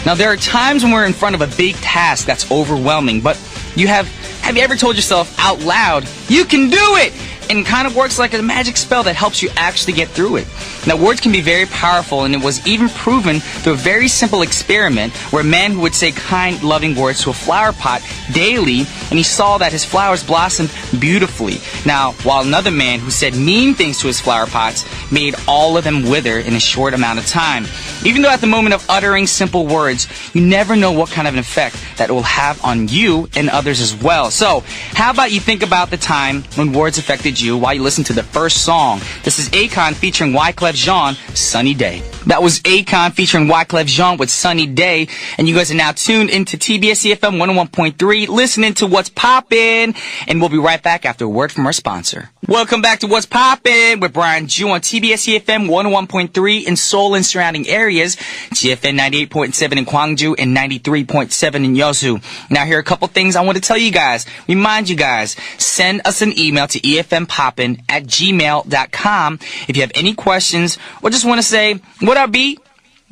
Now, there are times when we're in front of a big task that's overwhelming, but have you ever told yourself out loud, you can do it? And it kind of works like a magic spell that helps you actually get through it. Now, words can be very powerful, and it was even proven through a very simple experiment where a man who would say kind, loving words to a flower pot daily, and he saw that his flowers blossomed beautifully. Now, while another man who said mean things to his flower pots made all of them wither in a short amount of time. Even though at the moment of uttering simple words, you never know what kind of an effect that it will have on you and others as well. So, how about you think about the time when words affected you while you listen to the first song? This is Akon featuring Wyclef Jean, Sunny Day. That was Akon featuring Wyclef Jean with Sunny Day, and you guys are now tuned into TBS efm 101.3, listening to What's Poppin', and we'll be right back after a word from our sponsor. Welcome back to What's Poppin' with Brian Ju on TBS efm 101.3 in Seoul and surrounding areas, GFN 98.7 in Gwangju and 93.7 in Yeosu. Now, here are a couple things I want to tell you guys. Remind you guys, send us an email to efmpoppin@gmail.com if you have any questions or just want to say, what up, B?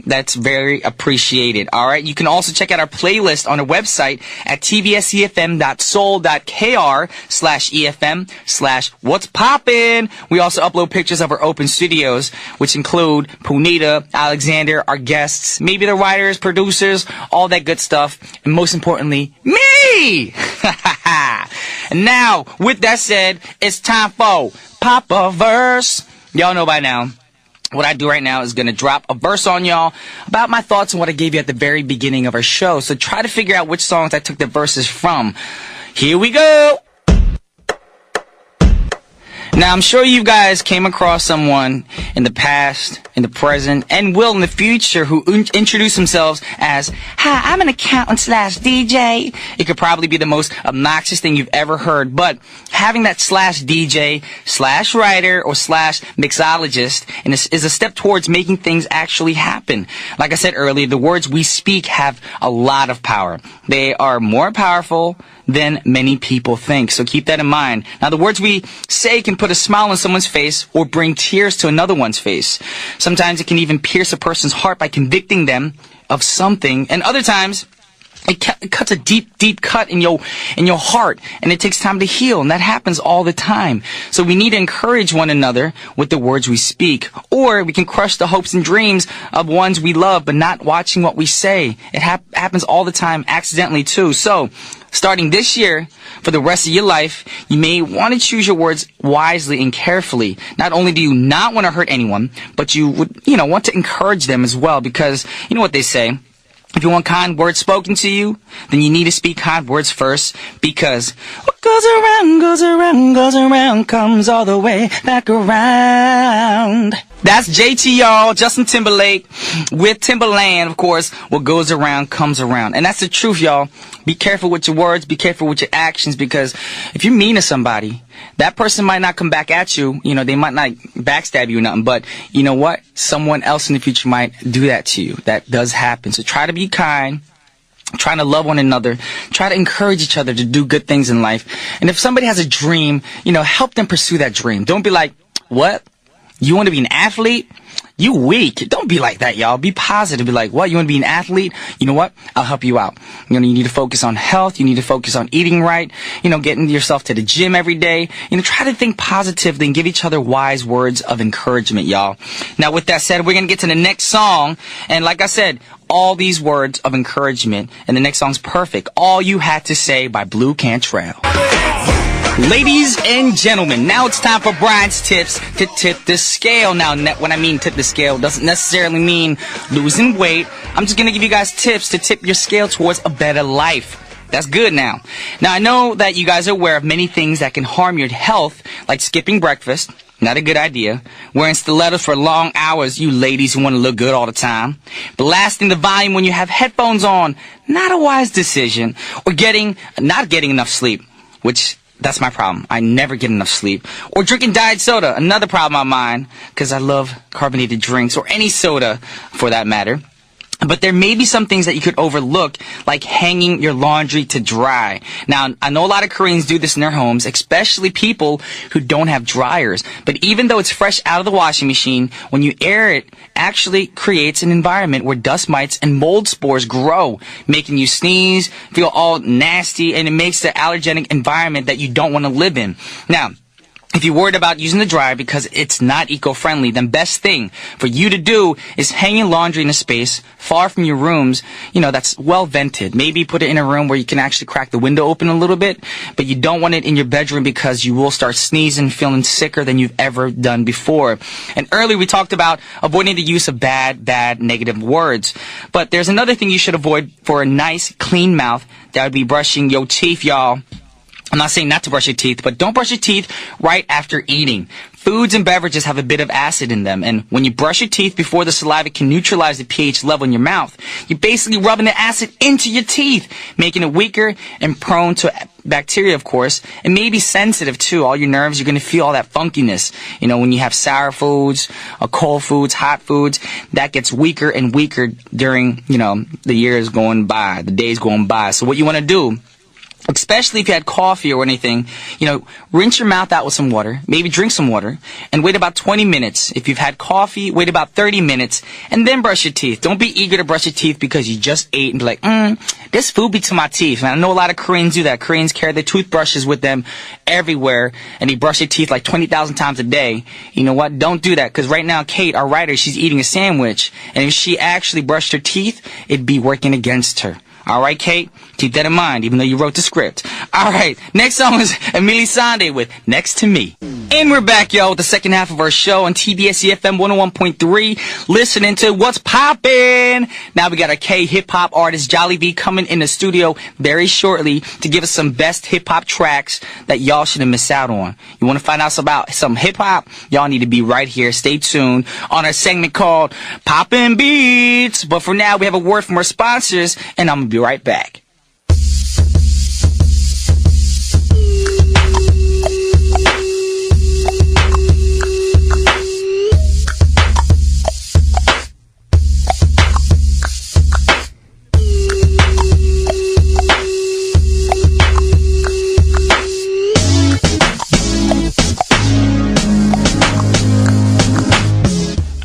That's very appreciated. All right. You can also check out our playlist on our website at tbsefm.soul.kr/efm/what's poppin'. We also upload pictures of our open studios, which include Punita, Alexander, our guests, maybe the writers, producers, all that good stuff. And most importantly, me! And now, with that said, it's time for Papa Verse. Y'all know by now. What I do right now is going to drop a verse on y'all about my thoughts on what I gave you at the very beginning of our show. So try to figure out which songs I took the verses from. Here we go. Now, I'm sure you guys came across someone in the past, in the present, and will in the future who introduce themselves as, hi, I'm an accountant / DJ. It could probably be the most obnoxious thing you've ever heard, but having that / DJ / writer or / mixologist is a step towards making things actually happen. Like I said earlier, the words we speak have a lot of power. They are more powerful than many people think. So keep that in mind. Now, the words we say can put a smile on someone's face or bring tears to another one's face. Sometimes it can even pierce a person's heart by convicting them of something. And other times, it cuts a deep cut in your heart, and it takes time to heal, and that happens all the time. So we need to encourage one another with the words we speak, or we can crush the hopes and dreams of ones we love, but not watching what we say. It happens all the time, accidentally too. So, starting this year, for the rest of your life, you may want to choose your words wisely and carefully. Not only do you not want to hurt anyone, but you would, want to encourage them as well, because you know what they say. If you want kind words spoken to you, then you need to speak kind words first, because what goes around, goes around, goes around, comes all the way back around. That's JT, y'all, Justin Timberlake with Timberland, of course. What goes around comes around. And that's the truth, y'all. Be careful with your words, be careful with your actions, because if you're mean to somebody, that person might not come back at you. They might not backstab you or nothing, but you know what? Someone else in the future might do that to you. That does happen. So try to be kind. Trying to love one another. Try to encourage each other to do good things in life. And if somebody has a dream, help them pursue that dream. Don't be like, what? You want to be an athlete? You weak. Don't be like that, y'all. Be positive. Be like, what? You want to be an athlete? You know what? I'll help you out. You need to focus on health. You need to focus on eating right. Getting yourself to the gym every day. Try to think positively and give each other wise words of encouragement, y'all. Now, with that said, we're going to get to the next song. And like I said, all these words of encouragement. And the next song's perfect. All You Had to Say by Blue Cantrell. Ladies and gentlemen, now it's time for Brian's tips to tip the scale. Now, when I mean tip the scale, doesn't necessarily mean losing weight. I'm just going to give you guys tips to tip your scale towards a better life. That's good now. Now, I know that you guys are aware of many things that can harm your health, like skipping breakfast. Not a good idea. Wearing stilettos for long hours, you ladies who want to look good all the time. Blasting the volume when you have headphones on, not a wise decision. Or not getting enough sleep, which that's my problem. I never get enough sleep. Or drinking diet soda, another problem of mine, because I love carbonated drinks, or any soda for that matter. But there may be some things that you could overlook, like hanging your laundry to dry. Now, I know a lot of Koreans do this in their homes, especially people who don't have dryers. But even though it's fresh out of the washing machine, when you air it, actually creates an environment where dust mites and mold spores grow, making you sneeze, feel all nasty, and it makes the allergenic environment that you don't want to live in. Now, if you're worried about using the dryer because it's not eco-friendly, then best thing for you to do is hang your laundry in a space far from your rooms, that's well vented. Maybe put it in a room where you can actually crack the window open a little bit, but you don't want it in your bedroom because you will start sneezing, feeling sicker than you've ever done before. And earlier we talked about avoiding the use of bad, negative words. But there's another thing you should avoid for a nice, clean mouth. That would be brushing your teeth, y'all. I'm not saying not to brush your teeth, but don't brush your teeth right after eating. Foods and beverages have a bit of acid in them, and when you brush your teeth before the saliva can neutralize the pH level in your mouth, you're basically rubbing the acid into your teeth, making it weaker and prone to bacteria, of course, and maybe sensitive too. All your nerves, you're going to feel all that funkiness. When you have sour foods, cold foods, hot foods, that gets weaker and weaker during, the years going by, the days going by. So what you want to do, especially if you had coffee or anything, rinse your mouth out with some water, maybe drink some water, and wait about 20 minutes. If you've had coffee, wait about 30 minutes, and then brush your teeth. Don't be eager to brush your teeth because you just ate and be like, this food be to my teeth. And I know a lot of Koreans do that. Koreans carry their toothbrushes with them everywhere, and they brush their teeth like 20,000 times a day. You know what? Don't do that, because right now, Kate, our writer, she's eating a sandwich, and if she actually brushed her teeth, it'd be working against her. All right, Kate? Keep that in mind, even though you wrote the script. All right, next song is Emily Sande with Next to Me. And we're back, y'all, with the second half of our show on TBS efm 101.3, listening to What's Poppin'. Now we got a K-hip-hop artist, Jolly V, coming in the studio very shortly to give us some best hip-hop tracks that y'all shouldn't miss out on. You want to find out about some hip-hop? Y'all need to be right here. Stay tuned on our segment called Poppin' Beats. But for now, we have a word from our sponsors, and I'm going to be right back.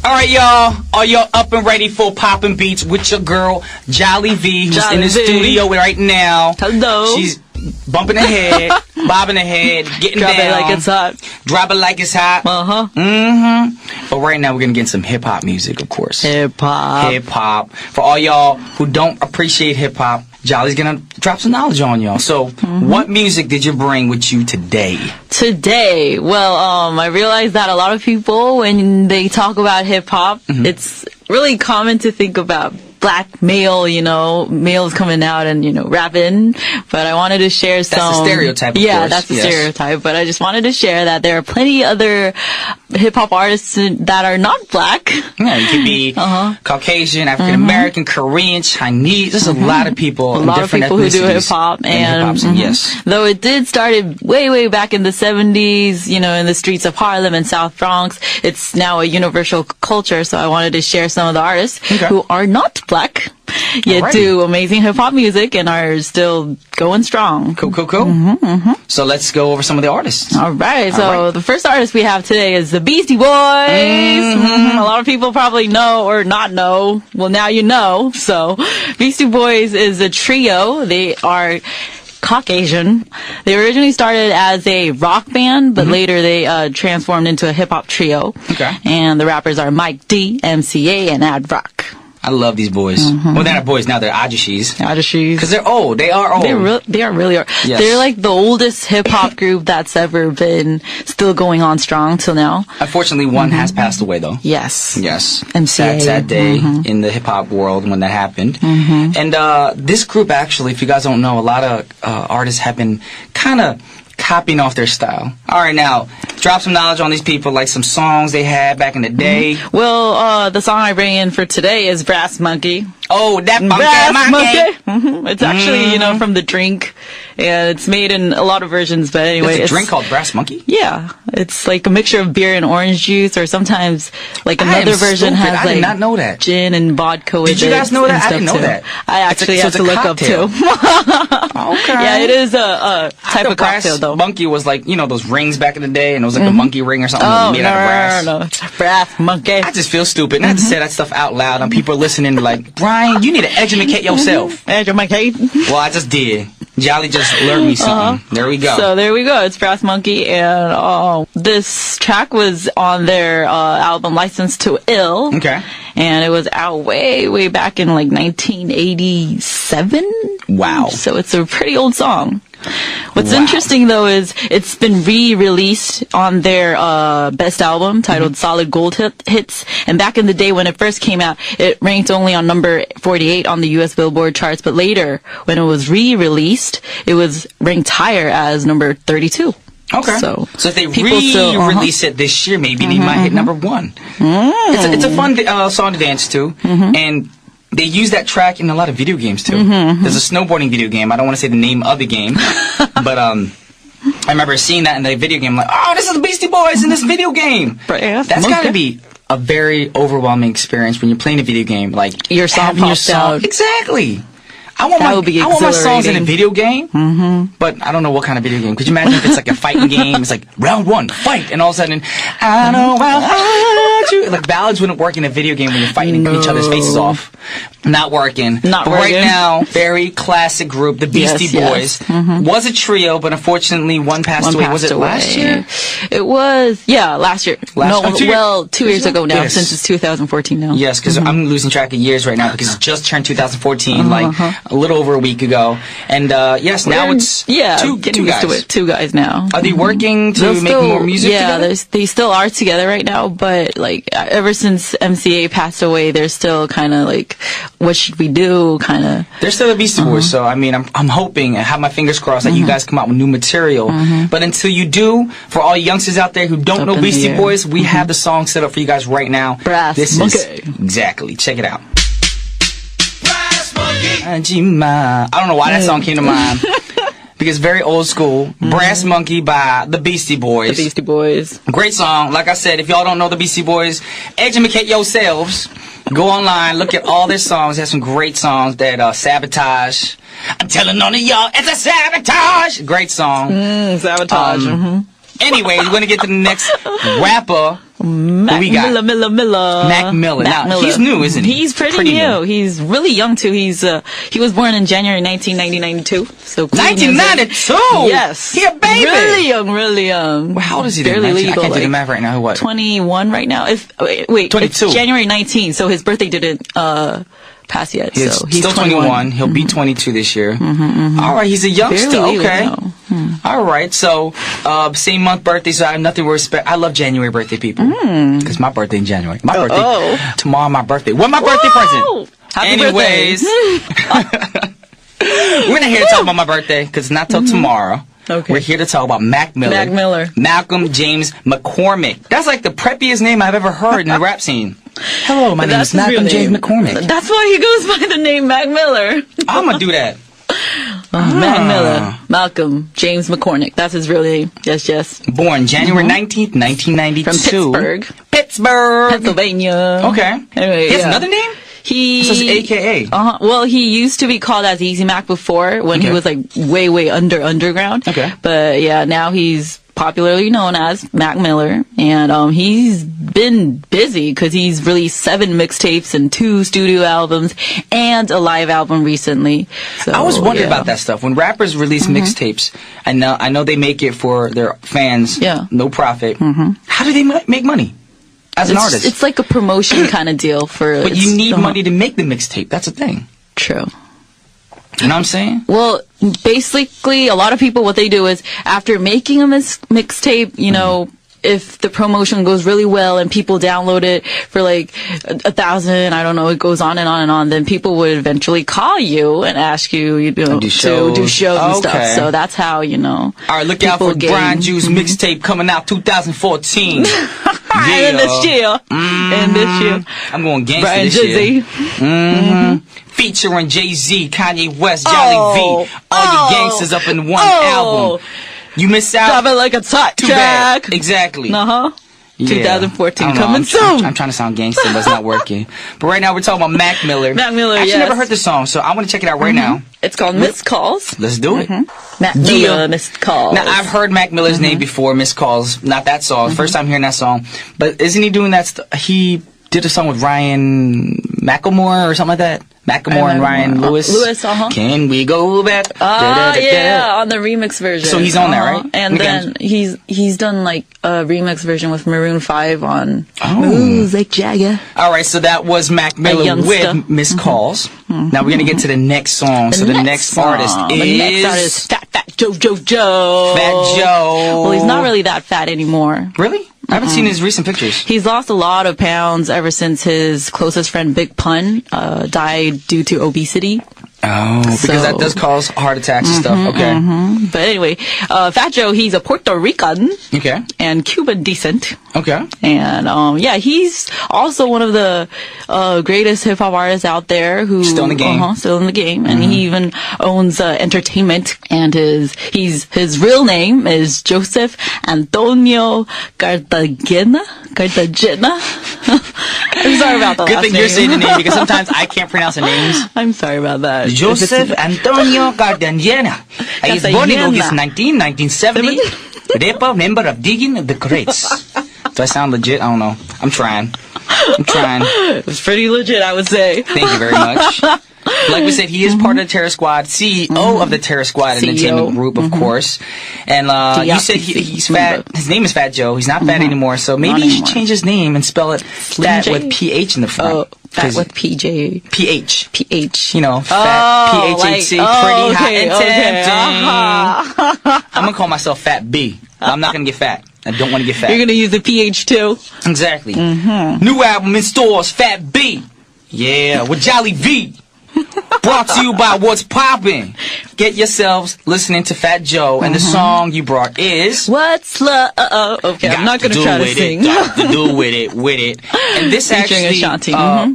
Alright, y'all. Are y'all up and ready for Poppin' Beats with your girl, Jolly V, who's in the studio right now? Hello. She's bumping her head, bobbing her head, getting Drop down. it like it's hot. Drop it like it's hot. Uh-huh. But right now, we're going to get some hip-hop music, of course. Hip-hop. Hip-hop. For all y'all who don't appreciate hip-hop, Jolly's going to drop some knowledge on y'all. So, what music did you bring with you today? Today, well, I realized that a lot of people, when they talk about hip-hop, it's really common to think about black male, males coming out and, rapping. But I wanted to share some... That's a stereotype, of Yeah, course. that's a stereotype. But I just wanted to share that there are plenty other hip-hop artists that are not black. Yeah, you could be Caucasian, African-American, Korean, Chinese. There's a lot of people. A lot of people who do hip-hop. And yes. Though it did started way back in the 70s, in the streets of Harlem and South Bronx, it's now a universal culture. So I wanted to share some of the artists who are not black, yet do amazing hip-hop music and are still going strong. Cool. So let's go over some of the artists. All right. So the first artist we have today is the Beastie Boys. A lot of people probably know or not know. Well, now you know. So Beastie Boys is a trio. They are Caucasian. They originally started as a rock band, but later they transformed into a hip-hop trio. Okay. And the rappers are Mike D, MCA, and Ad Rock. I love these boys. Well, they're not boys now. They're Ajishis. Because they're old. They are old. They are really old. Yes. They're like the oldest hip-hop group that's ever been still going on strong till now. Unfortunately, one has passed away, though. Yes. MCA. Sad day in the hip-hop world when that happened. And this group, actually, if you guys don't know, a lot of artists have been kind of copying off their style. All right, now, drop some knowledge on these people, like some songs they had back in the day. Well, the song I bring in for today is Brass Monkey. Oh, that Brass monkey. Monkey. It's actually, you know, from the drink. And it's made in a lot of versions, but anyway. There's a drink called Brass Monkey? Yeah. It's like a mixture of beer and orange juice, or sometimes like another version stupid. has I like did not know that. gin and vodka with it. Did you guys know that? I didn't know too. that. I actually have to look cocktail. up too. Okay. Yeah, it is a type of cocktail though. Monkey was like, you know, those rings back in the day, and it was like a monkey ring or something made out of brass. No, it's Brass Monkey. I just feel stupid. And I have to say that stuff out loud, and people are listening like, Brian, you need to educate yourself. Educate. Well, I just did. Jolly just learned me something. There we go. So there we go. It's Brass Monkey, and this track was on their album License to Ill. Okay. And it was out way back in like 1987. Wow. So it's a pretty old song. What's interesting though is it's been re-released on their best album titled Solid Gold Hits. And back in the day when it first came out, it ranked only on number 48 on the US Billboard charts. But later, when it was re-released, it was ranked higher as number 32. Okay. So if they re-release it this year, maybe they might hit number 1. It's a fun song to dance to. And they use that track in a lot of video games too. There's a snowboarding video game. I don't want to say the name of the game, but I remember seeing that in the video game. Like, oh, this is the Beastie Boys in this video game. That's got to be a very overwhelming experience when you're playing a video game. Like your song pops out. Exactly. I want my songs in a video game, but I don't know what kind of video game. Could you imagine if it's like a fighting game? It's like round 1, fight, and all of a sudden, I know I'll fight you. Like ballads wouldn't work in a video game when you're fighting each other's faces off. Not working. But right now, very classic group, the Beastie Boys. Was a trio, but unfortunately one passed away. Was it last year? It was, last year. 2 years ago now, since it's 2014 now. Yes, because I'm losing track of years right now because it just turned 2014, like a little over a week ago. And yes, now it's two guys. To it. 2 guys now. Are they working to make more music together? Yeah, they still are together right now, but like ever since MCA passed away, they're still kind of like, what should we do? Kind of. They're still the Beastie Boys, so I mean, I'm hoping and have my fingers crossed that you guys come out with new material. But until you do, for all youngsters out there who don't know Beastie Boys, we have the song set up for you guys right now. Brass Monkey. Exactly. Check it out. I don't know why that song came to mind. Because very old school. Brass Monkey by the Beastie Boys. The Beastie Boys. Great song. Like I said, if y'all don't know the Beastie Boys, educate yourselves. Go online, look at all their songs. They have some great songs that Sabotage. I'm telling none of y'all, it's a sabotage. Great song. Sabotage. Anyway, we're going to get to the next rapper. Mac Miller. Mac Miller. Now, he's new, isn't he? He's pretty new. He's really young, too. He was born in January 1992. So 1992? Yes. He a baby. Really young. Well, how old is he then? Barely legal. I can't do the math right now. What? 21 right now. Wait, 22. It's January 19, so his birthday didn't pass yet. He's so he's still 21. He'll be 22 this year. All right, he's a youngster. Barely Okay. legal. All right, so same month birthday, so I have nothing to respect. I love January birthday people because my birthday in January. My birthday tomorrow. My birthday. What my birthday present? Happy Anyways, we're not here to talk about my birthday because it's not till tomorrow. Okay. We're here to talk about Mac Miller. Mac Miller. Malcolm James McCormick. That's like the preppiest name I've ever heard in the rap scene. Hello, my name is Malcolm James McCormick. That's why he goes by the name Mac Miller. I'm going to do that. Mac Miller. Malcolm James McCormick. That's his real name. Yes. Born January 19th, 1992. From Pittsburgh. Pennsylvania. Okay. Anyway, he has another name? This is AKA. Well, he used to be called as Easy Mac before when he was like way underground. Okay. But yeah, now he's popularly known as Mac Miller, and he's been busy because he's released 7 mixtapes and 2 studio albums and a live album recently. So, I was wondering about that stuff. When rappers release mixtapes, I know they make it for their fans, no profit. How do they make money? As an artist, it's like a promotion kind of deal for. But you need money to make the mixtape. That's the thing. True. You know what I'm saying? Well, basically, a lot of people, what they do is after making a mixtape, you know, if the promotion goes really well and people download it for like 1,000, I don't know, it goes on and on and on, then people would eventually call you and ask you, to do shows and stuff. So that's how, you know. All right, look out for Brian Juice mixtape coming out 2014. In this year. I'm going gangster Brian this year. featuring Jay-Z, Kanye West, Jolly V. All the gangsters up in one album. You miss out. Drop it like a top Too track. bad. Exactly. Uh-huh. Yeah. 2014 I don't know, coming soon. I'm trying to sound gangster, but it's not working. But right now we're talking about Mac Miller. Mac Miller, I actually yes. never heard the song, so I want to check it out right now. It's called Missed Calls. Let's do it. Mac Miller, Missed Calls. Now, I've heard Mac Miller's name before, Missed Calls. Not that song. First time hearing that song. But isn't he doing that? He did a song with Ryan Macklemore or something like that? Macklemore and Ryan Lewis. Can we go back? Yeah, on the remix version. So he's on there, right? And then he's done like a remix version with Maroon 5 on Oh. Like Jagger. All right, so that was Mac Miller with Missed Calls. Now we're going to get to the next song. So the next artist is... The next artist, Fat Joe. Fat Joe. Well, he's not really that fat anymore. Really? I haven't seen his recent pictures. He's lost a lot of pounds ever since his closest friend Big Pun died due to obesity. Oh, because that does cause heart attacks and stuff. Okay. But anyway, Fat Joe, he's a Puerto Rican Okay. and Cuban descent. Okay. And yeah, he's also one of the greatest hip hop artists out there who Still in the game. Still in the game, and he even owns entertainment. And his real name is Joseph Antonio Cartagena. I'm sorry about that. Good thing you're saying the name because sometimes I can't pronounce the names. I'm sorry about that. Joseph Antonio Cartagena. He is born in August 1970. Rapper, member of Digging the Crates. Do I sound legit? I don't know. I'm trying. It was pretty legit, I would say. Thank you very much. Like we said, he is part of the Terror Squad, CEO of the Terror Squad Entertainment Group, of course. And you said he's fat. His name is Fat Joe. He's not fat anymore, so maybe he should change his name and spell it fat with PH in the front. Fat with PJ. PH. You know, fat, PHHC, pretty, hot, and tempting. I'm going to call myself Fat B. I'm not going to get fat. I don't want to get fat. You're going to use the PH too? Exactly. New album in stores, Fat B. Yeah, with Jolly V. Brought to you by What's Poppin'. Get yourselves listening to Fat Joe, and the song you brought is What's Love? Okay, I'm not going to try to sing. Got to do with it. And this actually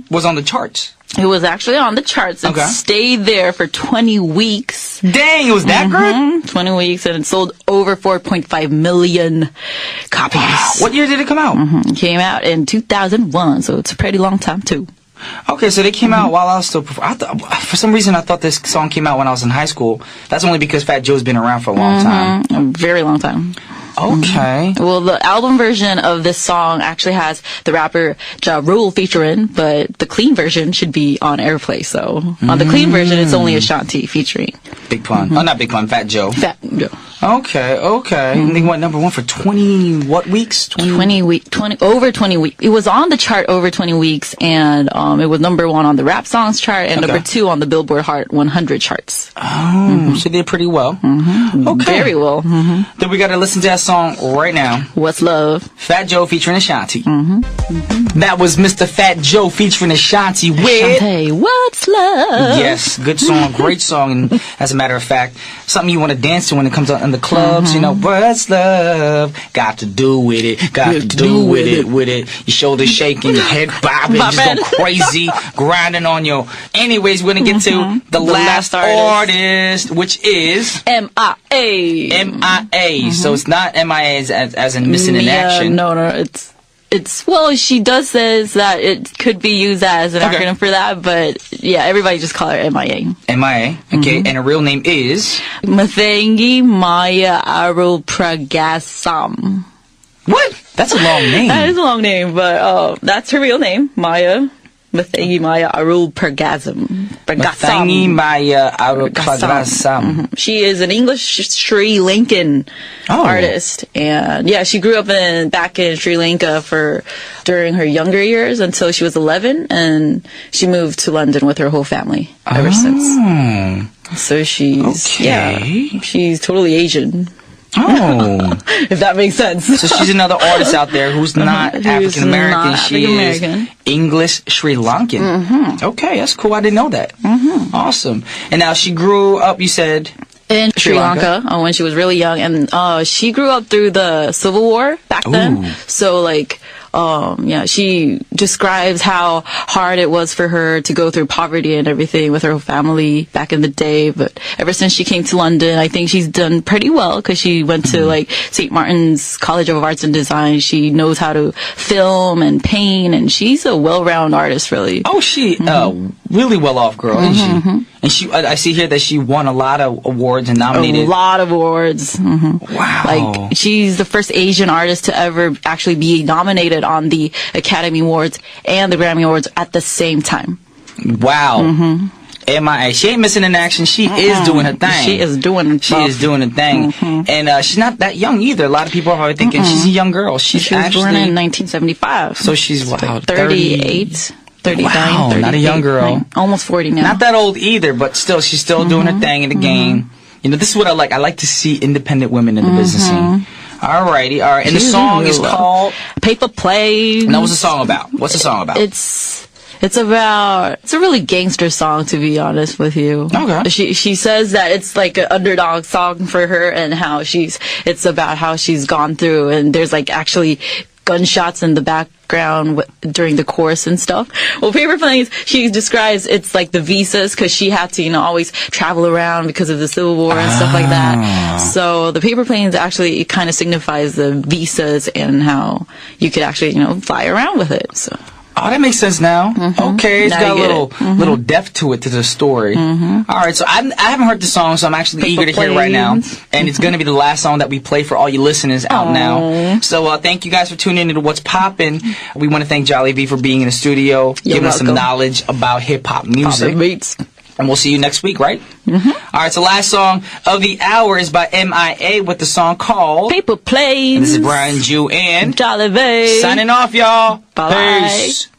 was on the charts. It was actually on the charts. It stayed there for 20 weeks. Dang, it was that good? 20 weeks, and it sold over 4.5 million copies. Wow. What year did it come out? It came out in 2001, so it's a pretty long time, too. Okay, so they came out while I was still... for some reason, I thought this song came out when I was in high school. That's only because Fat Joe's been around for a long time. A very long time. Okay. Well, the album version of this song actually has the rapper Ja Rule featuring, but the clean version should be on Airplay. So on the clean version, it's only Ashanti featuring. Big Pun. Oh, not Big Pun, Fat Joe. Fat Joe. Okay. And they went #1 for 20 what weeks? 20 over 20 weeks. It was on the chart over 20 weeks, and it was #1 on the rap songs chart and #2 on the Billboard Hot 100 charts. Oh, so they did pretty well. Okay. Very well. Then we got to listen to that song right now. What's Love? Fat Joe featuring Ashanti. That was Mr. Fat Joe featuring Ashanti with... Ashanti, What's Love? Yes, good song, great song, and as a matter of fact, something you want to dance to when it comes out in the clubs, you know, what's love? Got to do with it, got to do with it. Your shoulders shaking, your head bobbing, just go crazy, grinding on your... Anyways, we're going to get to the last artist, which is... M.I.A. M.I.A. So it's not M.I.A. as in missing in action. No, it's well, she does says that it could be used as an acronym for that, but yeah, everybody just call her MIA. MIA, okay, and her real name is? Mathangi Maya Arul Pragasam. What? That's a long name. That is a long name, but that's her real name, Maya. Mathangi Maya Arul Pragasam. Mathangi Maya Arul Pragasam. She is an English Sri Lankan artist, and yeah, she grew up back in Sri Lanka during her younger years until she was 11, and she moved to London with her whole family ever since. So she's totally Asian. Oh. If that makes sense. So she's another artist out there who's not African American. She is English Sri Lankan. Okay, that's cool. I didn't know that. Awesome. And now she grew up, you said... in Sri Lanka when she was really young, and she grew up through the Civil War back then. So like she describes how hard it was for her to go through poverty and everything with her family back in the day. But ever since she came to London, I think she's done pretty well because she went to like St. Martin's College of Arts and Design. She knows how to film and paint, and she's a well-rounded artist, really. Oh, she really well-off girl, isn't she? And I see here that she won a lot of awards and nominated. A lot of awards. Wow. Like, she's the first Asian artist to ever actually be nominated on the Academy Awards and the Grammy Awards at the same time. Wow. MIA. She ain't missing in action. She is doing her thing. She is doing her thing. And she's not that young either. A lot of people are probably thinking she's a young girl. She was born in 1975. So she's what? 38. 39, wow, 38, not a young girl. Almost 40 now. Not that old either, but still, she's still doing her thing in the game. You know, this is what I like. I like to see independent women in the business scene. Alrighty, alright. And the song is called Paper Planes. And what's the song about? What's the song about? It's a really gangster song, to be honest with you. Okay. She says that it's like an underdog song for her, and how it's about how she's gone through, and there's like actually gunshots in the background during the chorus and stuff. Well, Paper Planes, she describes it's like the visas, because she had to, always travel around because of the Civil War and stuff like that. So the Paper Planes actually, it kind of signifies the visas and how you could actually, fly around with it. So. Oh, that makes sense now. Okay, it's got a little depth to it, to the story. All right, so I haven't heard the song, so I'm actually eager to hear it right now. And it's going to be the last song that we play for all you listeners out now. So thank you guys for tuning in to What's Poppin'. We want to thank Jolly V for being in the studio, giving us some knowledge about hip-hop music. And we'll see you next week, right? All right, so last song of the hour is by MIA with the song called Paper Planes. And this is Brian Jew and Jolly V. Signing off, y'all. Bye. Peace.